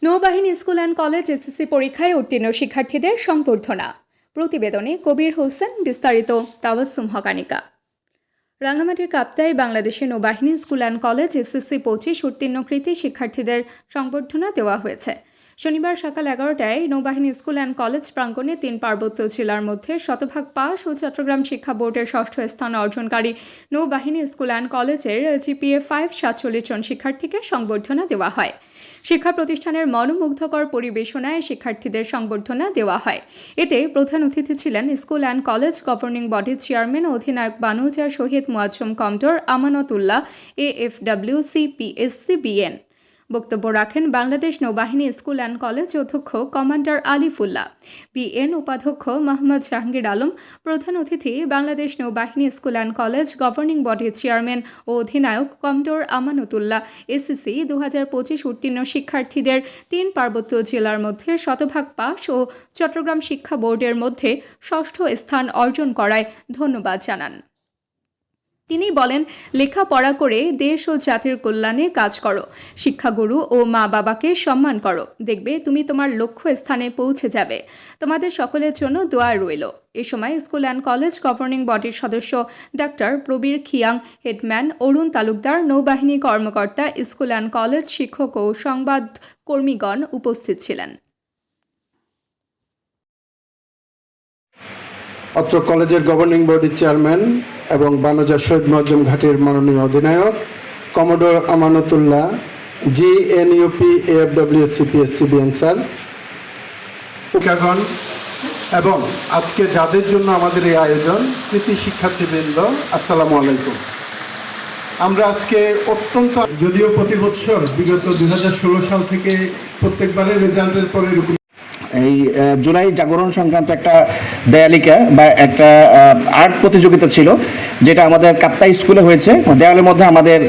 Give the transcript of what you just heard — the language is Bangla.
নৌবাহিনী স্কুল অ্যান্ড কলেজ এসএসসি পরীক্ষায় উত্তীর্ণ শিক্ষার্থীদের সংবর্ধনা। প্রতিবেদনে কবির হোসেন, বিস্তারিত তাবাসসুম হকানিকা। রাঙ্গামাটির কাপ্তায় বাংলাদেশের নৌবাহিনী স্কুল অ্যান্ড কলেজ এসএসসি 25 উত্তীর্ণ কৃতী শিক্ষার্থীদের সংবর্ধনা দেওয়া হয়েছে। শনিবার সকাল 11টায় নৌবাহিনী স্কুল অ্যান্ড কলেজ প্রাঙ্গণে 3 পার্বত্য জেলার মধ্যে শতভাগ পাস ও চট্টগ্রাম শিক্ষা বোর্ডের 6ষ্ঠ স্থান অর্জনকারী নৌবাহিনী স্কুল অ্যান্ড কলেজের জিপিএ 547 জন শিক্ষার্থীকে সংবর্ধনা দেওয়া হয়। শিক্ষা প্রতিষ্ঠানের মনোমুগ্ধকর পরিবেশনায় শিক্ষার্থীদের সংবর্ধনা দেওয়া হয়। এতে প্রধান অতিথি ছিলেন স্কুল অ্যান্ড কলেজ গভর্নিং বডির চেয়ারম্যান ও অধিনায়ক বানুজার Shahid Muazzam commodore Amanatullah AFWC PSC BN. বক্তব্য রাখেন বাংলাদেশ নৌবাহিনী স্কুল অ্যান্ড কলেজ অধ্যক্ষ কমান্ডার আলিফুল্লাহ, বিএন উপাধ্যক্ষ মোহাম্মদ জাহাঙ্গীর আলম। প্রধান অতিথি বাংলাদেশ নৌবাহিনী স্কুল অ্যান্ড কলেজ গভর্নিং বডির চেয়ারম্যান ও অধিনায়ক কমডোর আমানতুল্লাহ। এসএসসি 2025 উত্তীর্ণ শিক্ষার্থীদের 3 পার্বত্য জেলার মধ্যে শতভাগ পাস ও চট্টগ্রাম শিক্ষা বোর্ডের মধ্যে 6ষ্ঠ স্থান অর্জন করায় ধন্যবাদ জানান। তিনি বলেন, লেখাপড়া করে দেশ ও জাতির কল্যাণে কাজ করো, শিক্ষাগুরু ও মা বাবাকে সম্মান করো, দেখবে তুমি তোমার লক্ষ্য স্থানে পৌঁছে যাবে। তোমাদের সকলের জন্য দোয়া রইল। এ সময় স্কুল অ্যান্ড কলেজ গভর্নিং বডির সদস্য ডাক্তার প্রবীর খিয়াং, হেডম্যান অরুণ তালুকদার, নৌবাহিনী কর্মকর্তা, স্কুল অ্যান্ড কলেজ শিক্ষক ও সংবাদ কর্মীগণ উপস্থিত ছিলেন। অত্র কলেজের গভর্নিং বডির চেয়ারম্যান এবং বানুজার শহীদ মুয়াজ্জম ঘাটির মাননীয় অধিনায়ক commodore Amanatullah, GNUP AFWC PSC BN sir, শিক্ষাগণ এবং আজকে যাদের জন্য আমাদের এই আয়োজন, কৃতী শিক্ষার্থীবৃন্দ, আসসালামু আলাইকুম। আমরা আজকে অত্যন্ত, যদিও প্রতি বছর বিগত 2016 সাল থেকে প্রত্যেকবারের রেজাল্টের পরে এই জুলাই জাগরণ সংক্রান্ত একটা দেয়ালিকা বা একটা আর্ট প্রতিযোগিতা ছিল, যেটা আমাদের কাপ্তাই স্কুলে হয়েছে। দেয়ালের মধ্যে আমাদের